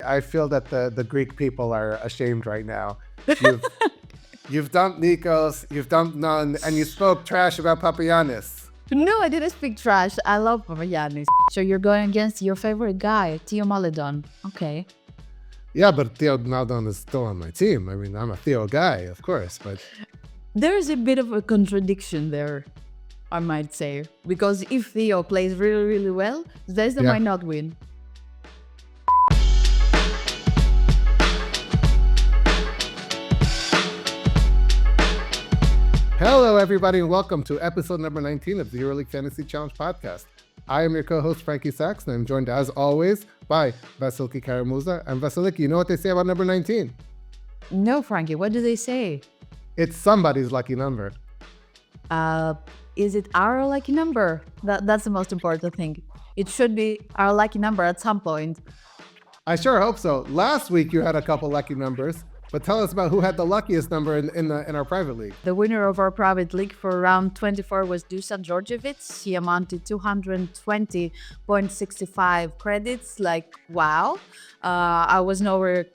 I feel that the Greek people are ashamed right now. You've you've dumped Nikos, you've dumped Nunn, and you spoke trash about Papagiannis. No, I didn't speak trash. I love Papagiannis. So you're going against your favorite guy, Theo Maledon. Okay. Yeah, but Theo Maldon is still on my team. I mean, I'm a Theo guy, of course, but There's a bit of a contradiction there, I might say. Because if Theo plays really, really well, Zvezda Yeah. might not win. Hello, everybody, and welcome to episode number 19 of the EuroLeague Fantasy Challenge podcast. I am your co-host, Frankie Sachs, and I'm joined, as always, by Vasiliki Karamuza. And Vasiliki, you know what they say about number 19? No, Frankie, what do they say? It's somebody's lucky number. Is it our lucky number? That's the most important thing. It should be our lucky number at some point. I sure hope so. Last week, you had a couple lucky numbers, but tell us about who had the luckiest number in our private league. The winner of our private league for round 24 was Dusan Djordjevic. He amounted 220.65 credits. Like, wow. I was nowhere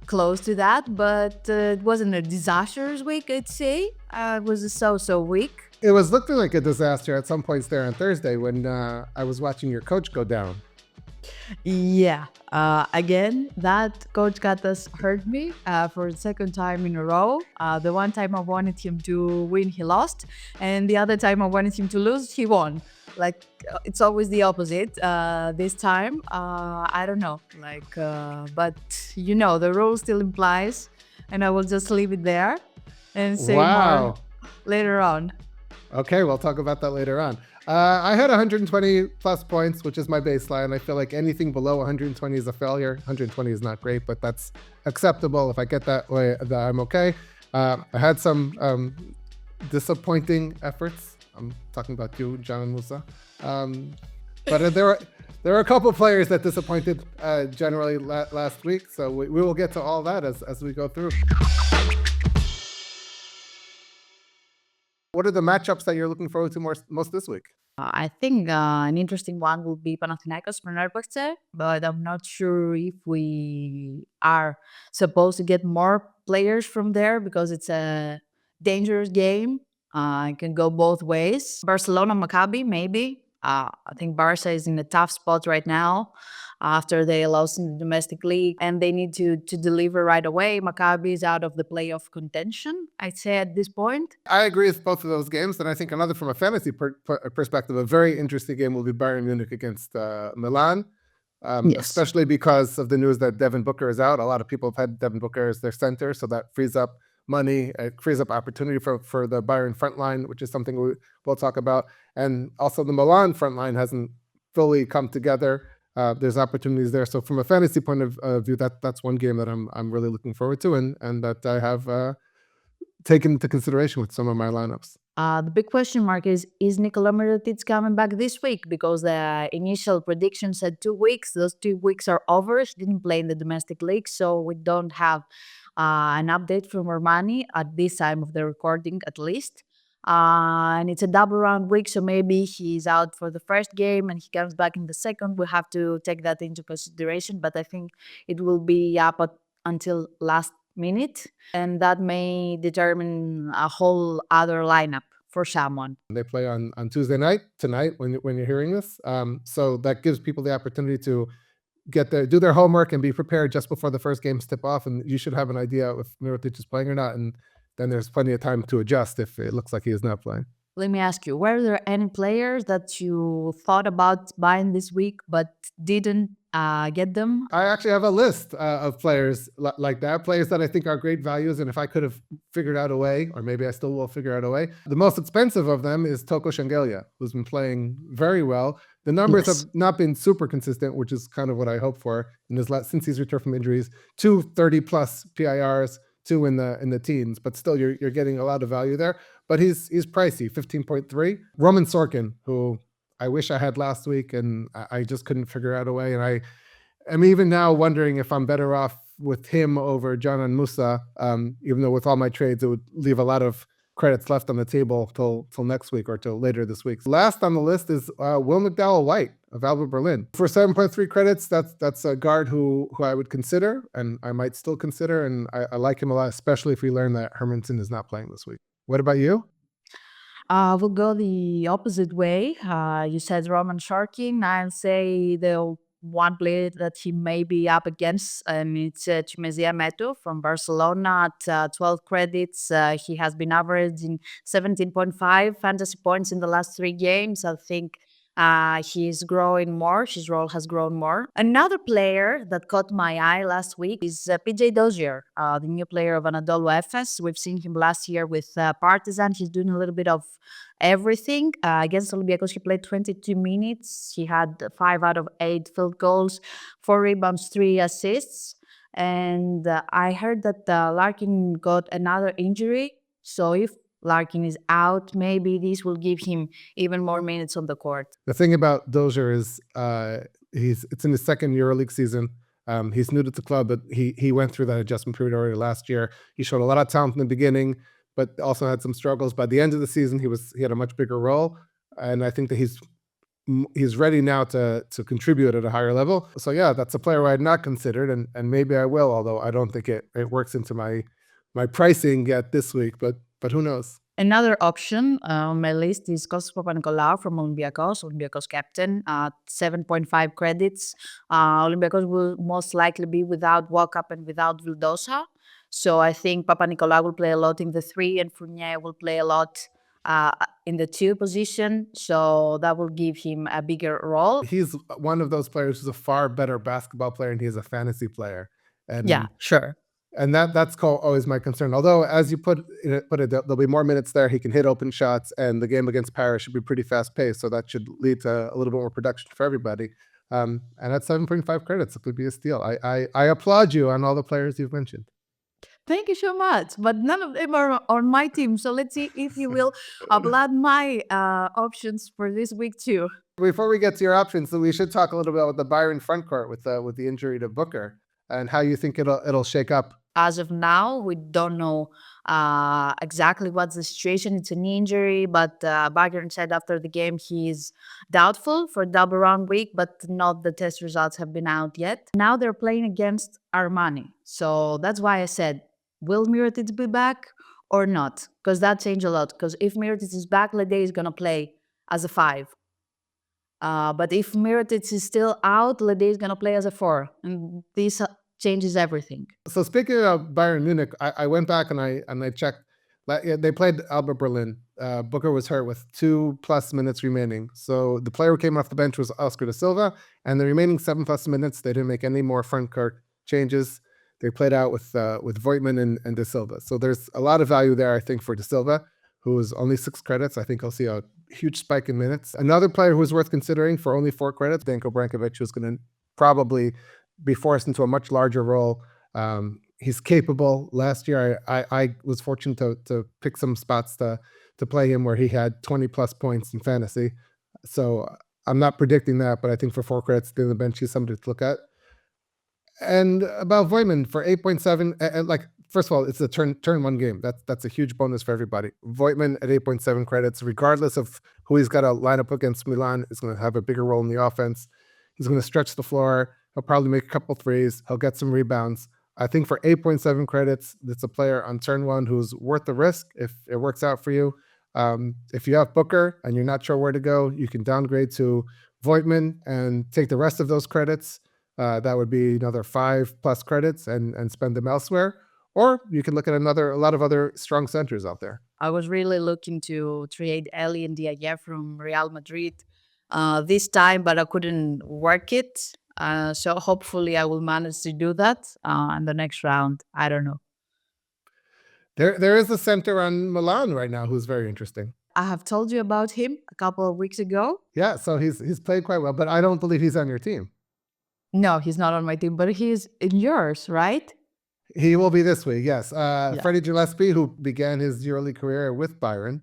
close to that, but it wasn't a disastrous week, I'd say. It was a so-so week. It was looking like a disaster at some points there on Thursday when I was watching your coach go down. Yeah. Again, that coach Katas hurt me for the second time in a row. The one time I wanted him to win, he lost. And the other time I wanted him to lose, he won. Like, it's always the opposite. This time, I don't know. But the rule still implies. And I will just leave it there and say more later on. Okay, we'll talk about that later on. I had 120 plus points, which is my baseline. I feel like anything below 120 is a failure. 120 is not great, but that's acceptable. If I get that way, I'm okay. I had some disappointing efforts. I'm talking about you, John and Musa. But there were a couple players that disappointed generally last week. So we will get to all that as we go through. What are the matchups that you're looking forward to most this week? I think an interesting one will be Panathinaikos Fenerbahce, but I'm not sure if we are supposed to get more players from there because it's a dangerous game. It can go both ways. Barcelona Maccabi, maybe. I think Barca is in a tough spot right now after they lost in the domestic league and they need to deliver right away. Maccabi is out of the playoff contention, I'd say at this point. I agree with both of those games. And I think another, from a fantasy perspective, a very interesting game will be Bayern Munich against Milan, Yes. especially because of the news that Devin Booker is out. A lot of people have had Devin Booker as their center, so that frees up money. It frees up opportunity for the Bayern front line, which is something we'll talk about. And also the Milan front line hasn't fully come together. There's opportunities there. So from a fantasy point of view, that's one game that I'm really looking forward to and that I have taken into consideration with some of my lineups. The big question mark is Nikola Mirotic coming back this week? Because the initial prediction said 2 weeks. Those 2 weeks are over. She didn't play in the domestic league, so we don't have an update from Armani at this time of the recording, at least. And it's a double round week, so maybe he's out for the first game and he comes back in the second. We have to take that into consideration, but I think it will be up until last minute, and that may determine a whole other lineup for someone. They play on Tuesday night, tonight, when you're hearing this. So that gives people the opportunity to do their homework and be prepared just before the first games tip off, and you should have an idea if Mirotic is playing or not, and then there's plenty of time to adjust if it looks like he is not playing. Let me ask you, were there any players that you thought about buying this week but didn't get them? I actually have a list of players like that, players that I think are great values, and if I could have figured out a way, or maybe I still will figure out a way. The most expensive of them is Toko Shengelia, who's been playing very well. The numbers have not been super consistent, which is kind of what I hope for since he's returned from injuries. 2 30-plus PIRs, 2 in the teens, but still you're getting a lot of value there. But he's pricey, 15.3. Roman Sorkin, who I wish I had last week, and I just couldn't figure out a way. And I am even now wondering if I'm better off with him over John and Musa, even though with all my trades, it would leave a lot of credits left on the table till next week or till later this week. Last on the list is Will McDowell-White of Alba Berlin. For 7.3 credits, that's a guard who I would consider, and I might still consider, and I like him a lot, especially if we learn that Hermanson is not playing this week. What about you? We'll go the opposite way. You said Roman Sharkin. I'll say the one player that he may be up against, and it's Chimezia Meto from Barcelona at 12 credits. He has been averaging 17.5 fantasy points in the last 3 games. I think he's growing more. His role has grown more. Another player that caught my eye last week is PJ Dozier, the new player of Anadolu Efes. We've seen him last year with Partizan. He's doing a little bit of everything. Against Olympiacos, he played 22 minutes. He had 5 out of 8 field goals, 4 rebounds, 3 assists. And I heard that Larkin got another injury. So if Larkin is out, maybe this will give him even more minutes on the court. The thing about Dozier is it's in his second EuroLeague season. He's new to the club, but he went through that adjustment period already last year. He showed a lot of talent in the beginning, but also had some struggles. By the end of the season, he had a much bigger role, and I think that he's ready now to contribute at a higher level. So yeah, that's a player I had not considered, and maybe I will, although I don't think it works into my pricing yet this week. But who knows? Another option on my list is Kostas Papanikolaou from Olympiacos captain at 7.5 credits. Olympiacos will most likely be without Walkup and without Vildosa. So I think Papanikolaou will play a lot in the 3 and Fournier will play a lot in the 2 position. So that will give him a bigger role. He's one of those players who's a far better basketball player, and he's a fantasy player. And Yeah, sure. And that's always my concern. Although, as you put it, there'll be more minutes there. He can hit open shots, and the game against Paris should be pretty fast paced. So that should lead to a little bit more production for everybody. And at 7.5 credits, it could be a steal. I applaud you on all the players you've mentioned. Thank you so much. But none of them are on my team. So let's see if you will applaud my options for this week too. Before we get to your options, so we should talk a little bit about the Bayern front court with the injury to Booker and how you think it'll shake up. As of now, we don't know exactly what's the situation. It's a knee injury, but Bayern said after the game he's doubtful for double round week, but not the test results have been out yet. Now they're playing against Armani. So that's why I said, will Mirotic be back or not? Because that changed a lot. Because if Mirotic is back, Lede is going to play as a 5. But if Mirotic is still out, Lede is going to play as a 4. And this changes everything. So speaking of Bayern Munich, I went back and I checked. They played Alba Berlin. Booker was hurt with 2+ minutes remaining. So the player who came off the bench was Oscar da Silva, and the remaining 7+ minutes, they didn't make any more front court changes. They played out with Voigtman and da Silva. So there's a lot of value there, I think, for da Silva, who is only 6 credits. I think I'll see a huge spike in minutes. Another player who's worth considering for only 4 credits, Danko Brankovic, who's going to probably be forced into a much larger role. He's capable. Last year, I was fortunate to pick some spots to play him where he had 20+ points in fantasy. So I'm not predicting that, but I think for 4 credits in the bench, he's somebody to look at. And about Voigtman for 8.7, first of all, it's a turn 1 game. That's a huge bonus for everybody. Voigtman at 8.7 credits, regardless of who he's got to line up against Milan, is going to have a bigger role in the offense. He's going to stretch the floor. He'll probably make a couple threes. He'll get some rebounds. I think for 8.7 credits, it's a player on turn 1 who's worth the risk if it works out for you. If you have Booker and you're not sure where to go, you can downgrade to Voigtman and take the rest of those credits. That would be another 5+ credits and spend them elsewhere. Or you can look at a lot of other strong centers out there. I was really looking to trade Eli and Diaye from Real Madrid this time, but I couldn't work it. So hopefully I will manage to do that in the next round. I don't know. There is a center on Milan right now who's very interesting. I have told you about him a couple of weeks ago. Yeah, so he's played quite well, but I don't believe he's on your team. No, he's not on my team, but he's in yours, right? He will be this week, yes. Freddie Gillespie, who began his EuroLeague career with Bayern.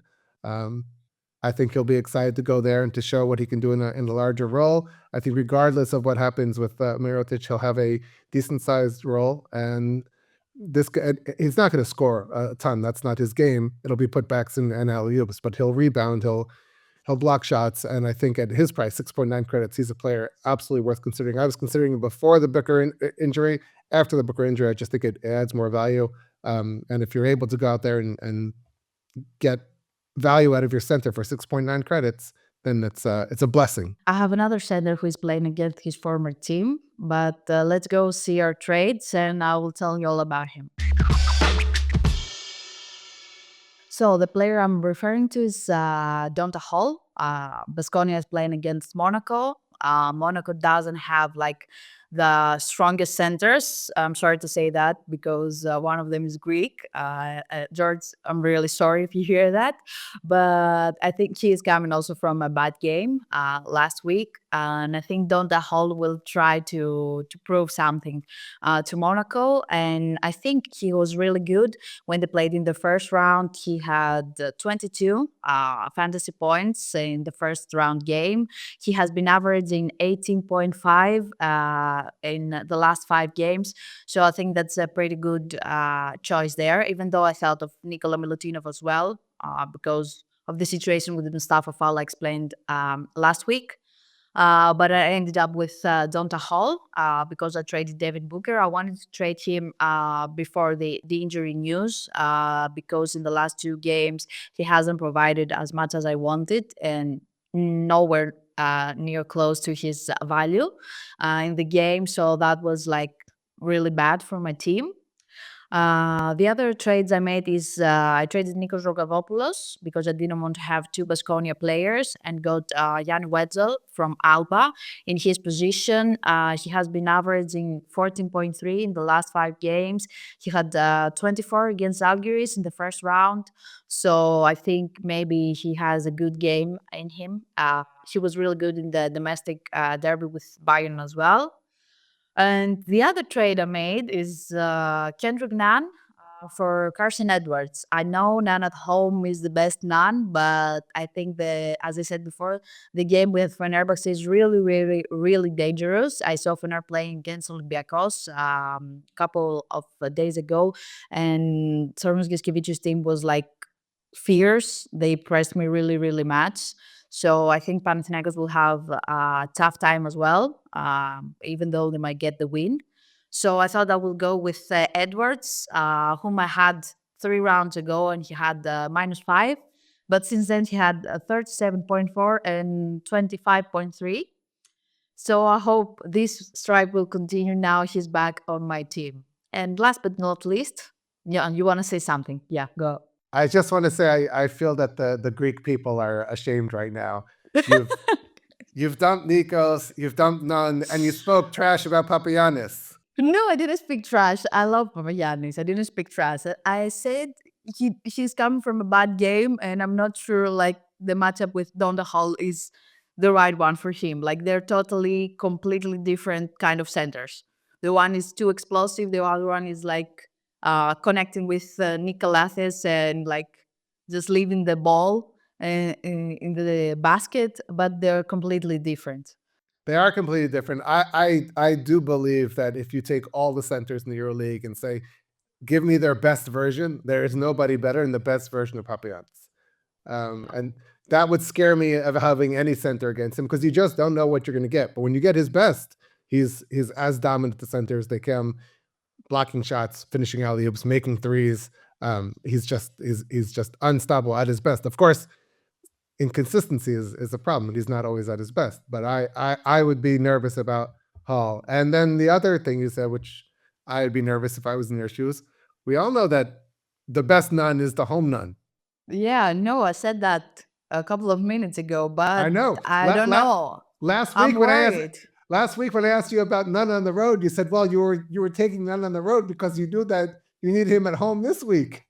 I think he'll be excited to go there and to show what he can do in a larger role. I think regardless of what happens with Mirotic, he'll have a decent-sized role. And he's not going to score a ton. That's not his game. It'll be putbacks and alley oops, but he'll rebound. He'll block shots, and I think at his price, 6.9 credits, he's a player absolutely worth considering. I was considering him before the Booker injury. After the Booker injury, I just think it adds more value. And if you're able to go out there and get value out of your center for 6.9 credits, then it's a blessing. I have another center who is playing against his former team, but let's go see our trades and I will tell you all about him. So the player I'm referring to is Donta Hall. Baskonia is playing against Monaco. Monaco doesn't have like the strongest centers. I'm sorry to say that because one of them is Greek. George, I'm really sorry if you hear that, but I think he is coming also from a bad game last week, and I think Donta Hall will try to prove something to Monaco, and I think he was really good when they played in the first round. He had 22 fantasy points in the first round game. He has been averaging 18.5 in the last 5 games. So I think that's a pretty good choice there, even though I thought of Nikola Milutinov as well because of the situation with Mustafa Fall I explained last week. But I ended up with Donta Hall because I traded David Booker. I wanted to trade him before the injury news because in the last 2 games he hasn't provided as much as I wanted and nowhere near close to his value in the game. So that was like really bad for my team. The other trades I made is I traded Nikos Rogavopoulos because I didn't want to have 2 Baskonia players and got Jan Wetzel from Alba in his position. He has been averaging 14.3 in the last 5 games. He had 24 against Algiris in the first round. So I think maybe he has a good game in him. He was really good in the domestic derby with Bayern as well. And the other trade I made is Kendrick Nunn for Carson Edwards. I know Nunn at home is the best Nunn, but I think as I said before, the game with Fenerbahce is really, really, really dangerous. I saw Fener playing against Olympiacos a couple of days ago, and Sormus Giskevicius' team was like fierce. They pressed me really, really much. So I think Panathinaikos will have a tough time as well, even though they might get the win. So I thought I will go with Edwards, whom I had 3 rounds ago, and he had -5. But since then, he had 37.4 and 25.3. So I hope this stripe will continue now. He's back on my team. And last but not least, yeah, you want to say something? Yeah, go. I just want to say I feel that the Greek people are ashamed right now. You've dumped Nikos, you've dumped Nunn, and you spoke trash about Papagiannis. No, I didn't speak trash. I love Papagiannis. I didn't speak trash. I said he's coming from a bad game, and I'm not sure like the matchup with Donda Hall is the right one for him. Like they're totally, completely different kind of centers. The one is too explosive. The other one is like connecting with Nicolasses and like just leaving the ball in the basket, but they're completely different. They are completely different. I do believe that if you take all the centers in the EuroLeague and say, give me their best version, there is nobody better than the best version of Papagiannis. And that would scare me of having any center against him because you just don't know what you're going to get. But when you get his best, he's as dominant at the center as they can, blocking shots, finishing alley oops, making threes. He's just unstoppable at his best. Of course, inconsistency is a problem, and he's not always at his best. But I would be nervous about Hall. And then the other thing you said, which I'd be nervous if I was in your shoes. We all know that the best Nunn is the home Nunn. Yeah, no, I said that a couple of minutes ago, but I know. I don't know. Last I'm week when worried. I asked you about Nunn on the road, you said, well, you were taking Nunn on the road because you knew that you need him at home this week.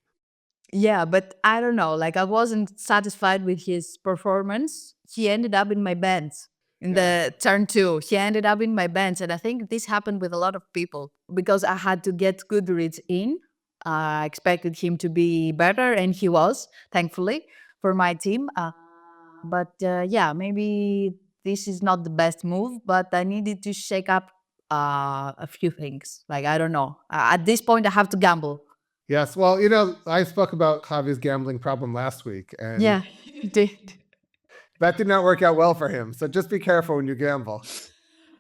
Yeah, but I don't know. Like I wasn't satisfied with his performance. He ended up in my bench in the turn 2. He ended up in my bench, and I think this happened with a lot of people because I had to get Goodreads in. I expected him to be better, and he was, thankfully, for my team. But yeah, maybe this is not the best move, but I needed to shake up a few things. Like, I don't know. At this point, I have to gamble. Yes. Well, I spoke about Javi's gambling problem last week, and Yeah, you did. that did not work out well for him. So just be careful when you gamble.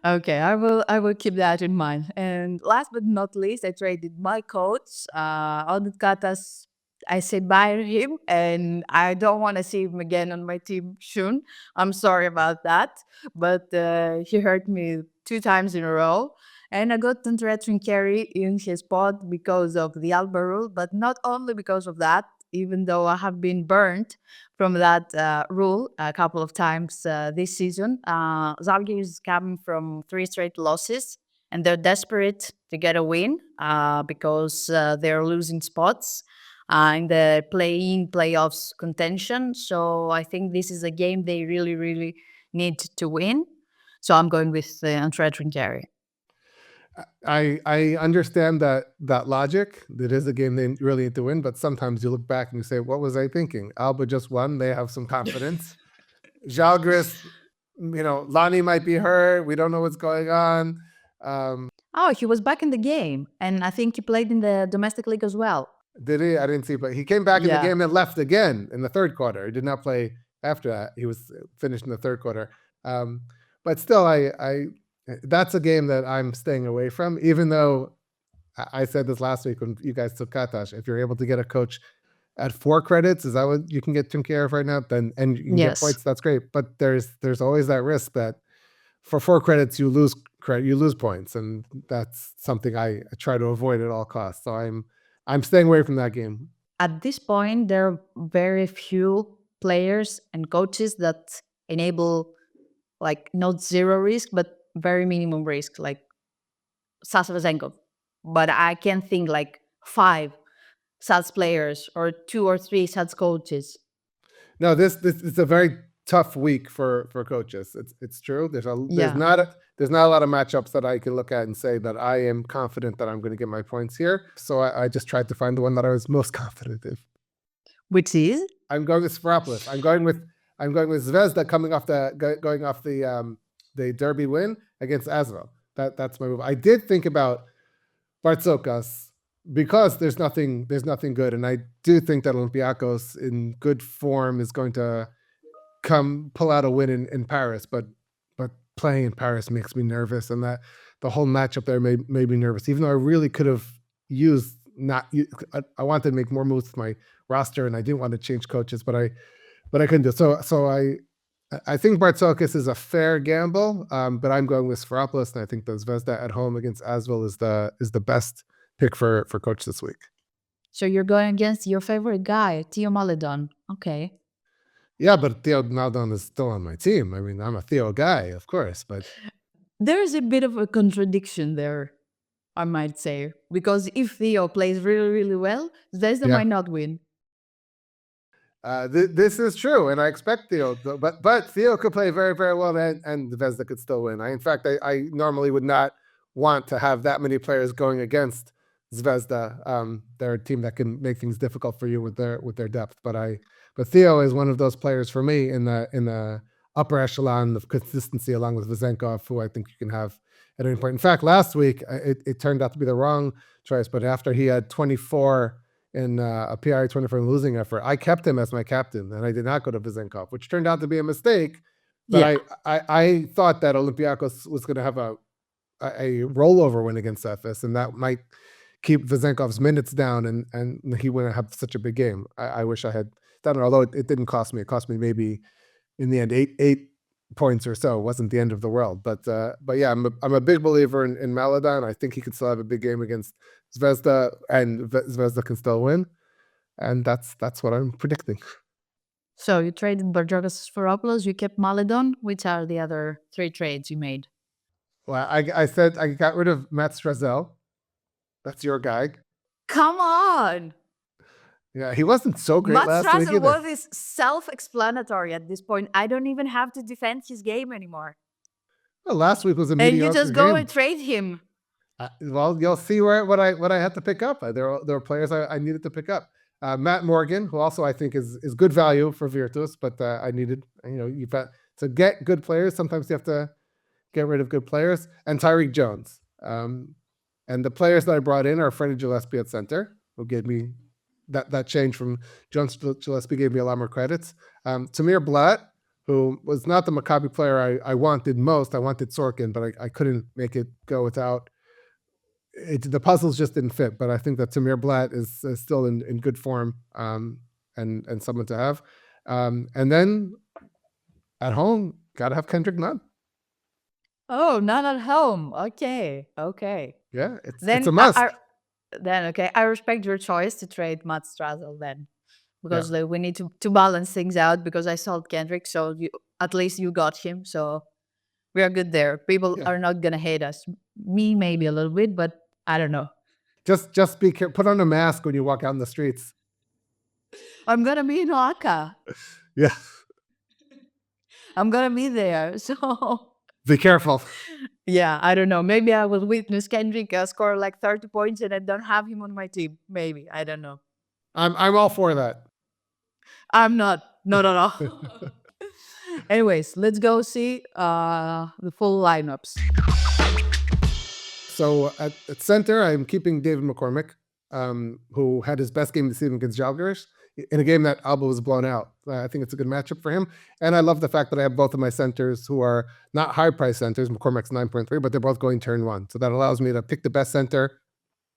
Okay, I will keep that in mind. And last but not least, I traded my coach, Audit Katas. I said bye to him, and I don't want to see him again on my team soon. I'm sorry about that, but he hurt me 2 times in a row. And I got Tantretrin Carry in his spot because of the Alba rule, but not only because of that, even though I have been burnt from that rule a couple of times this season. Zalgiris is coming from 3 straight losses, and they're desperate to get a win because they're losing spots in the play-in playoffs contention. So I think this is a game they really, really need to win. So I'm going with Antret Trinkieri. I understand that logic. It is a game they really need to win, but sometimes you look back and you say, "What was I thinking?" Alba just won; they have some confidence. Žalgiris, Lonnie might be hurt. We don't know what's going on. Oh, he was back in the game, and I think he played in the domestic league as well. Did he? I didn't see, but he came back in the Yeah. game and left again in the third quarter. He did not play after that. He was finished in the third quarter. But still, I that's a game that I'm staying away from, even though I said this last week when you guys took Katash. If you're able to get a coach at 4 credits, is that what you can get Tuncare right now? Then and you can get Yes. points. That's great. But there's always that risk that for 4 credits you lose credit, you lose points, and that's something I try to avoid at all costs. So I'm staying away from that game. At this point, there are very few players and coaches that enable like not zero risk, but very minimum risk, like Sasa Vezenkov. But I can think like 5 SATS players or 2 or 3 SATS coaches. No, this it's a very tough week for coaches. It's true. There's Yeah. not a lot of matchups that I can look at and say that I am confident that I'm going to get my points here. So I just tried to find the one that I was most confident in. Which is? I'm going with Sferapolis. I'm going with Zvezda coming off the derby win against Asvel. That's my move. I did think about Bartzokas because there's nothing good, and I do think that Olympiacos in good form is going to pull out a win in Paris, but playing in Paris makes me nervous, and that the whole matchup there made me nervous. Even though I really could have used I wanted to make more moves with my roster, and I didn't want to change coaches, but I couldn't do it. So I think Bartzokas is a fair gamble, but I'm going with Sferapolis, and I think the Zvezda at home against Asvel is the best pick for coach this week. So you're going against your favorite guy, Theo Maledon. Okay. Yeah, but Theo Maldon is still on my team. I mean, I'm a Theo guy, of course, but There's a bit of a contradiction there, I might say, because if Theo plays really, really well, Zvezda Yeah. might not win. This is true, and I expect Theo, but Theo could play very, very well, and Zvezda could still win. In fact, I normally would not want to have that many players going against Zvezda. They're a team that can make things difficult for you with their depth. But Theo is one of those players for me in the upper echelon of consistency, along with Vezenkov, who I think you can have at any point. In fact, last week it turned out to be the wrong choice, but after he had 24 in a PRI 24 losing effort, I kept him as my captain, and I did not go to Vezenkov, which turned out to be a mistake. But Yeah. I thought that Olympiacos was going to have a rollover win against Efes, and that might keep Vezenkov's minutes down, and he wouldn't have such a big game. I wish I had done it, although it didn't cost me. It cost me maybe in the end eight points or so. It wasn't the end of the world. But yeah, I'm a big believer in Maledon. I think he could still have a big game against Zvezda, and Zvezda can still win. And that's what I'm predicting. So you traded Barjogas for Sferapolis, you kept Maledon. Which are the other 3 trades you made? Well, I said I got rid of Matt Strazel. That's your guy. Come on! Yeah, he wasn't so great Matt last week Strazel either. was is self-explanatory at this point. I don't even have to defend his game anymore. Well, last week was a And mediocre you just go game. and trade him. Well, you'll see what I had to pick up. There were players I needed to pick up. Matt Morgan, who also I think is good value for Virtus, but I needed, you've got to get good players. Sometimes you have to get rid of good players. And Tyreek Jones. And the players that I brought in are Freddie Gillespie at center, who gave me that change from John Gillespie gave me a lot more credits. Tamir Blatt, who was not the Maccabi player I wanted most. I wanted Sorkin, but I couldn't make it go without. The puzzles just didn't fit, but I think that Tamir Blatt is still in good form, and someone to have. And then at home, gotta have Kendrick Nunn. Oh, not at home. Okay. Yeah, it's Then a must. I respect your choice to trade Matt Strazel then, Yeah, because we need to balance things out. Because I sold Kendrick, so at least you got him. So we are good there. People yeah. are not gonna hate us. Me maybe a little bit, but I don't know. Just be careful. Put on a mask when you walk out in the streets. I'm gonna be in Oaxaca. Yeah, I'm gonna be there. So be careful. yeah, I don't know. Maybe I will witness Kendrick score like 30 points and I don't have him on my team. Maybe. I don't know. I'm all for that. I'm not. Not at all. Anyways, let's go see the full lineups. So at center, I'm keeping David McCormick, who had his best game this season against Žalgiris in a game that Alba was blown out. I think it's a good matchup for him. And I love the fact that I have both of my centers who are not high price centers. McCormick's 9.3, but they're both going turn one. So that allows me to pick the best center.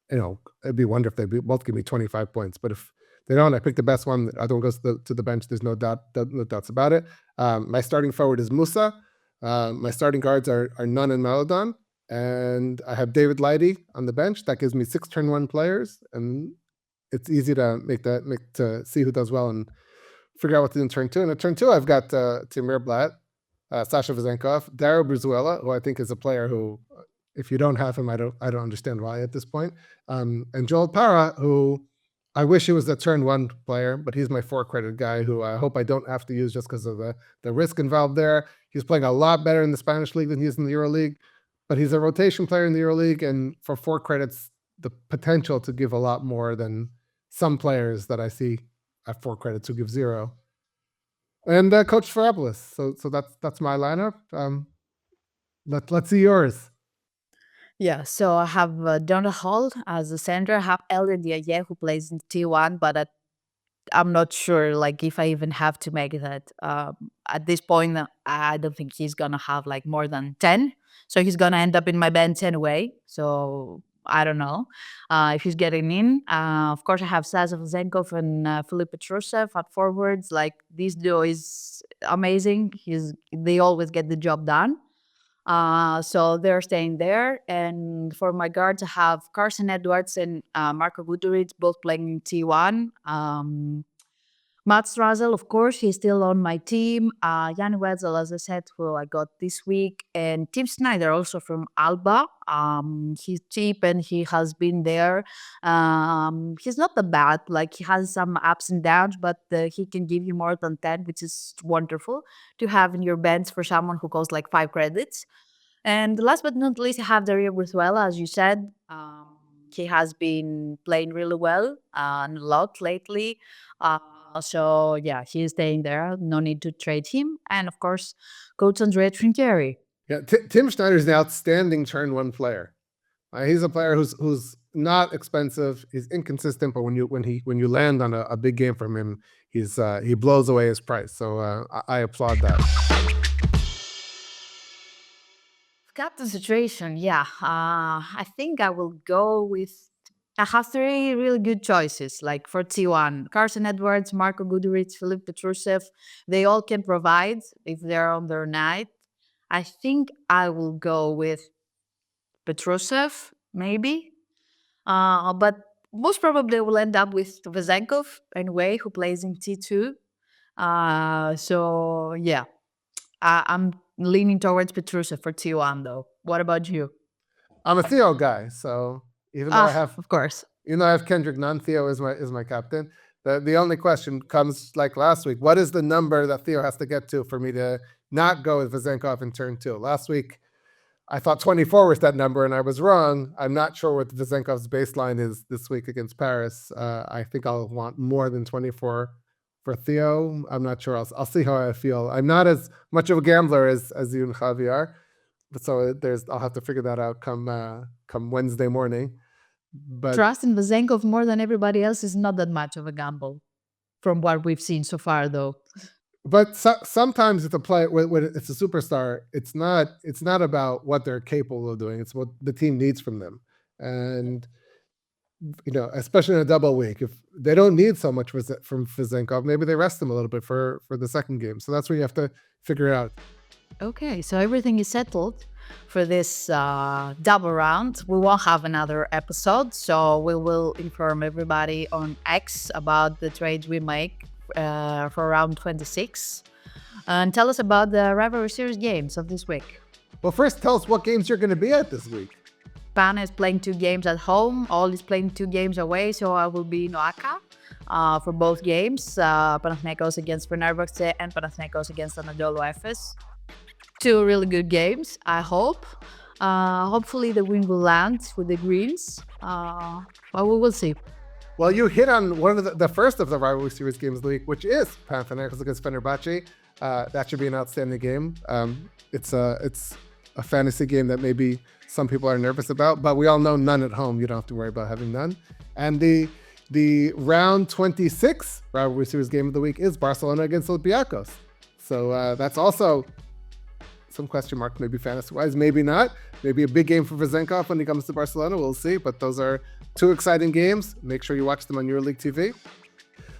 It'd be wonderful if they both give me 25 points. But if they don't, I pick the best one. The other one goes to the bench. There's no doubts about it. My starting forward is Musa. My starting guards are Nunn and Maladon. And I have David Lighty on the bench. That gives me 6 turn one players, and it's easy to to see who does well and figure out what to do in turn two. And in turn two, I've got Timur Blatt, Sasha Vezenkov, Dario Brizuela, who I think is a player who, if you don't have him, I don't understand why at this point. And Joel Para, who I wish he was a turn one player, but he's my 4 credit guy who I hope I don't have to use just because of the risk involved there. He's playing a lot better in the Spanish league than he is in the EuroLeague. But he's a rotation player in the EuroLeague, and for 4 credits, the potential to give a lot more than some players that I see at 4 credits who give 0. And Coach Farabolis. So that's my lineup. Let's see yours. Yeah, so I have Donald Hall as the center. I have Elder Diaye who plays in T1, but I'm not sure like if I even have to make that. At this point, I don't think he's gonna have like more than 10. So he's gonna end up in my bench anyway. So I don't know if he's getting in. Of course, I have Sasha Vezenkov and Filip Petrusev at forwards. Like this duo is amazing. They always get the job done. So they're staying there. And for my guards, I have Carson Edwards and Marco Guduric both playing in T1. Matt Strazel, of course, he's still on my team. Jan Wetzel, as I said, who I got this week. And Tim Snyder, also from Alba. He's cheap and he has been there. He's not that bad. Like, he has some ups and downs, but he can give you more than 10, which is wonderful to have in your bench for someone who goes like 5 credits. And last but not least, I have Dario Brizuela, as you said. He has been playing really well and a lot lately. So yeah, he's staying there. No need to trade him. And of course, Coach Andrea Trinchieri. Yeah, Tim Schneider is an outstanding turn one player. He's a player who's not expensive. He's inconsistent, but when you land on a big game from him, he blows away his price. So I applaud that. Captain situation, yeah. I think I will go with. I have 3 really good choices, like for T1. Carson Edwards, Marco Guduric, Filip Petrusev. They all can provide if they're on their night. I think I will go with Petrusev, maybe. But most probably I will end up with Vezenkov anyway, who plays in T2. So yeah, I'm leaning towards Petrusev for T1 though. What about you? I'm a Theo guy, so even though Of course. I have Kendrick Nunn, Theo is my captain. The only question comes like last week: what is the number that Theo has to get to for me to not go with Vezenkov in turn 2? Last week, I thought 24 was that number, and I was wrong. I'm not sure what Vezenkov's baseline is this week against Paris. I think I'll want more than 24 for Theo. I'm not sure. I'll see how I feel. I'm not as much of a gambler as you and Javi are. So I'll have to figure that out come Wednesday morning. But Trusting Vazenkov more than everybody else is not that much of a gamble from what we've seen so far, though. sometimes it's a play when it's a superstar. It's not about what they're capable of doing. It's what the team needs from them. And especially in a double week, if they don't need so much from Fizenkov, maybe they rest him a little bit for the second game. So that's where you have to figure it out. Okay, so everything is settled for this double round. We won't have another episode, so we will inform everybody on X about the trades we make for round 26. And tell us about the Rivalry Series games of this week. Well, first, tell us what games you're going to be at this week. Pan is playing 2 games at home. All is playing 2 games away, so I will be in Oaxaca for both games. Panathinaikos against Fenerbahce and Panathinaikos against Anadolu Efes. 2 really good games, I hope. Hopefully the win will land with the Greens, but we will see. Well, you hit on one of the first of the Rivalry Series games of the week, which is Panathinaikos against Fenerbahce. That should be an outstanding game. It's a fantasy game that maybe some people are nervous about, but we all know Nunn at home. You don't have to worry about having Nunn. And the round 26 Rivalry Series game of the week is Barcelona against Olympiacos. So that's also some question marks, maybe fantasy-wise, maybe not. Maybe a big game for Vezenkov when he comes to Barcelona. We'll see. But those are 2 exciting games. Make sure you watch them on EuroLeague TV.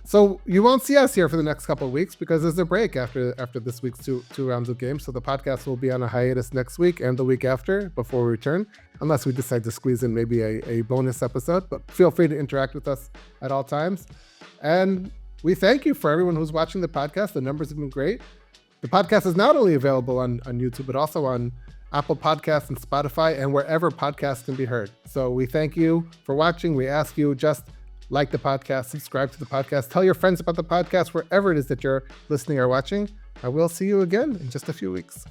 So you won't see us here for the next couple of weeks because there's a break after this week's two rounds of games. So the podcast will be on a hiatus next week and the week after before we return, unless we decide to squeeze in maybe a bonus episode. But feel free to interact with us at all times. And we thank you for everyone who's watching the podcast. The numbers have been great. The podcast is not only available on YouTube, but also on Apple Podcasts and Spotify and wherever podcasts can be heard. So we thank you for watching. We ask you just like the podcast, subscribe to the podcast, tell your friends about the podcast wherever it is that you're listening or watching. I will see you again in just a few weeks.